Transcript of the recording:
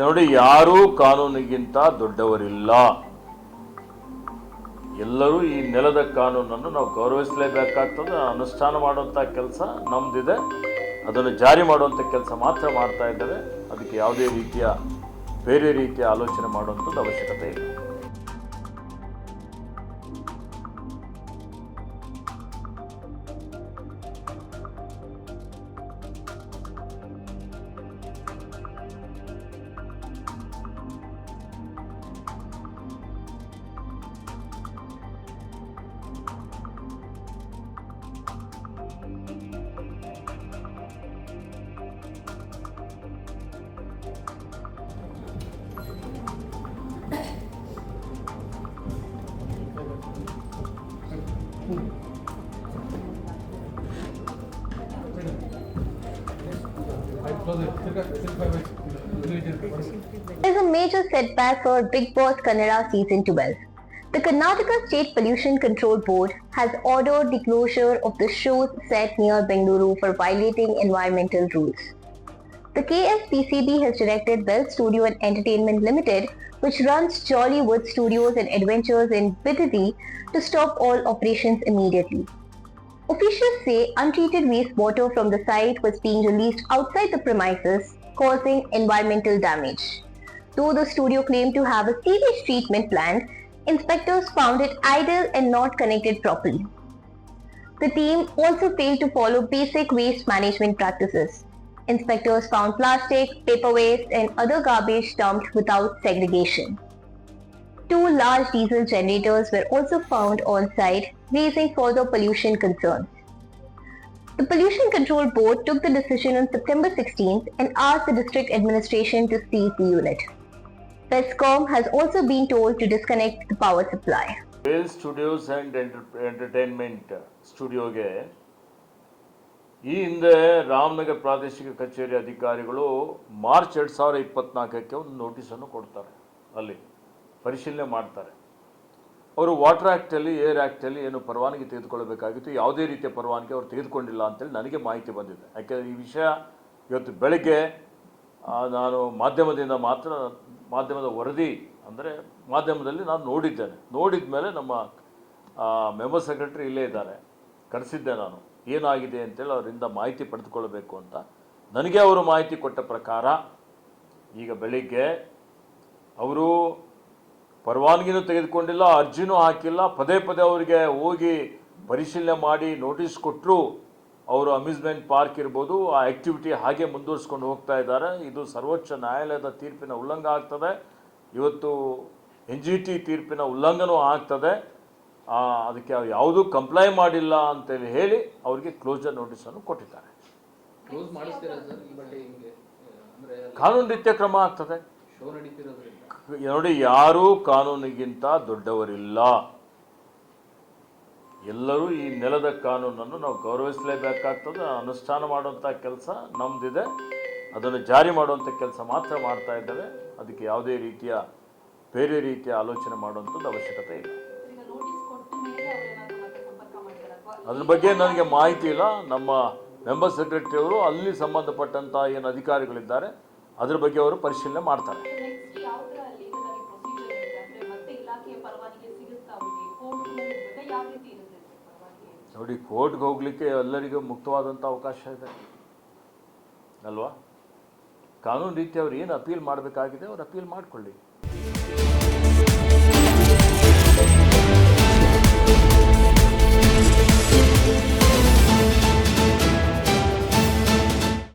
ನೋಡಿ, ಯಾರೂ ಕಾನೂನಿಗಿಂತ ದೊಡ್ಡವರಿಲ್ಲ. ಎಲ್ಲರೂ ಈ ನೆಲದ ಕಾನೂನನ್ನು ನಾವು ಗೌರವಿಸಲೇಬೇಕಾಗ್ತದೆ. ಅನುಷ್ಠಾನ ಮಾಡುವಂಥ ಕೆಲಸ ನಮ್ದಿದೆ. ಅದನ್ನು ಜಾರಿ ಮಾಡುವಂಥ ಕೆಲಸ ಮಾತ್ರ ಮಾಡ್ತಾ ಇದ್ದೇವೆ. ಅದಕ್ಕೆ ಯಾವುದೇ ಬೇರೆ ರೀತಿಯ ಆಲೋಚನೆ ಮಾಡುವಂಥದ್ದು ಅವಶ್ಯಕತೆ ಇಲ್ಲ. There's a major setback for Bigg Boss Kannada Season 12. The Karnataka State Pollution Control Board has ordered the closure of the show's set near Bengaluru for violating environmental rules. The KSPCB has directed Bell Studio and Entertainment Limited, which runs Jollywood Studios and Adventures in Bidadi, to stop all operations immediately. Officials say untreated wastewater from the site was being released outside the premises, causing environmental damage. Though the studio claimed to have a sewage treatment plant, inspectors found it idle and not connected properly. The team also failed to follow basic waste management practices. Inspectors found plastic, paper waste and other garbage dumped without segregation. 2 large diesel generators were also found on site, raising further pollution concerns. The Pollution Control Board took the decision on September 16th and asked the district administration to seize the unit. Pescom has also been told to disconnect the power supply. Bell Studios and Entertainment ಸ್ಟುಡಿಯೋಗೆ ಈ ಹಿಂದೆ ರಾಮನಗರ ಪ್ರಾದೇಶಿಕ ಕಚೇರಿ ಅಧಿಕಾರಿಗಳು March 2024ಕ್ಕೆ ಒಂದು ನೋಟಿಸನ್ನು ಕೊಡ್ತಾರೆ. ಅಲ್ಲಿ ಪರಿಶೀಲನೆ ಮಾಡ್ತಾರೆ. ಅವರು ವಾಟರ್ ಆ್ಯಕ್ಟಲ್ಲಿ, ಏರ್ ಆ್ಯಕ್ಟಲ್ಲಿ ಏನು ಪರವಾನಗಿ ತೆಗೆದುಕೊಳ್ಳಬೇಕಾಗಿತ್ತು, ಯಾವುದೇ ರೀತಿಯ ಪರವಾನಗಿ ಅವರು ತೆಗೆದುಕೊಂಡಿಲ್ಲ ಅಂತೇಳಿ ನನಗೆ ಮಾಹಿತಿ ಬಂದಿದೆ. ಯಾಕೆಂದರೆ ಈ ವಿಷಯ ಇವತ್ತು ಬೆಳಗ್ಗೆ ನಾನು ಮಾಧ್ಯಮದ ವರದಿ ಅಂದರೆ ಮಾಧ್ಯಮದಲ್ಲಿ ನಾನು ನೋಡಿದ ಮೇಲೆ ನಮ್ಮ ಮೆಂಬರ್ ಸೆಕ್ರೆಟರಿ ಇಲ್ಲೇ ಇದ್ದಾರೆ, ಕರೆಸಿದ್ದೆ ನಾನು ಏನಾಗಿದೆ ಅಂತೇಳಿ ಅವರಿಂದ ಮಾಹಿತಿ ಪಡೆದುಕೊಳ್ಳಬೇಕು ಅಂತ. ನನಗೆ ಅವರು ಮಾಹಿತಿ ಕೊಟ್ಟ ಪ್ರಕಾರ ಈಗ ಬೆಳಿಗ್ಗೆ ಅವರು ಪರವಾನಗಿನೂ ತೆಗೆದುಕೊಂಡಿಲ್ಲ, ಅರ್ಜಿನೂ ಹಾಕಿಲ್ಲ, ಪದೇ ಅವರಿಗೆ ಹೋಗಿ ಪರಿಶೀಲನೆ ಮಾಡಿ ನೋಟಿಸ್ ಕೊಟ್ಟರು. ಅವರು ಅಮ್ಯೂಸ್ಮೆಂಟ್ ಪಾರ್ಕ್ ಇರ್ಬೋದು, ಆ ಆ್ಯಕ್ಟಿವಿಟಿ ಹಾಗೆ ಮುಂದುವರಿಸ್ಕೊಂಡು ಹೋಗ್ತಾ ಇದ್ದಾರೆ. ಇದು ಸರ್ವೋಚ್ಚ ನ್ಯಾಯಾಲಯದ ತೀರ್ಪಿನ ಉಲ್ಲಂಘನೆ ಆಗ್ತದೆ. ಇವತ್ತು NGT ತೀರ್ಪಿನ ಉಲ್ಲಂಘನೂ ಆಗ್ತದೆ. ಅದಕ್ಕೆ ಯಾವುದೂ ಕಂಪ್ಲೈ ಮಾಡಿಲ್ಲ ಅಂತೇಳಿ ಹೇಳಿ ಅವರಿಗೆ ಕ್ಲೋಸರ್ ನೋಟಿಸನ್ನು ಕೊಟ್ಟಿದ್ದಾರೆ. ಕಾನೂನು ರೀತಿಯ ಕ್ರಮ ಆಗ್ತದೆ. ನೋಡಿ, ಯಾರೂ ಕಾನೂನಿಗಿಂತ ದೊಡ್ಡವರಿಲ್ಲ. ಎಲ್ಲರೂ ಈ ನೆಲದ ಕಾನೂನನ್ನು ನಾವು ಗೌರವಿಸಲೇಬೇಕಾಗ್ತದೆ. ಅನುಷ್ಠಾನ ಮಾಡುವಂಥ ಕೆಲಸ ನಮ್ದಿದೆ. ಅದನ್ನು ಜಾರಿ ಮಾಡುವಂಥ ಕೆಲಸ ಮಾತ್ರ ಮಾಡ್ತಾ ಇದ್ದೇವೆ. ಅದಕ್ಕೆ ಯಾವುದೇ ಬೇರೆ ರೀತಿಯ ಆಲೋಚನೆ ಮಾಡುವಂಥದ್ದು ಅವಶ್ಯಕತೆ ಇಲ್ಲ. ಅದ್ರ ಬಗ್ಗೆ ನನಗೆ ಮಾಹಿತಿ ಇಲ್ಲ. ನಮ್ಮ ಮೆಂಬರ್ ಸೆಕ್ರೆಟರಿ ಅವರು ಅಲ್ಲಿ ಸಂಬಂಧಪಟ್ಟಂಥ ಏನು ಅಧಿಕಾರಿಗಳಿದ್ದಾರೆ ಅದ್ರ ಬಗ್ಗೆ ಅವರು ಪರಿಶೀಲನೆ ಮಾಡ್ತಾರೆ. ನೋಡಿ, ಕೋರ್ಟ್ಗೆ ಹೋಗಲಿಕ್ಕೆ ಎಲ್ಲರಿಗೂ ಮುಕ್ತವಾದಂಥ ಅವಕಾಶ ಇದೆ ಅಲ್ವಾ? ಕಾನೂನು ರೀತಿ ಅವ್ರು ಏನು ಅಪೀಲ್ ಮಾಡಬೇಕಾಗಿದೆ ಅವ್ರು ಅಪೀಲ್ ಮಾಡಿಕೊಳ್ಳಿ.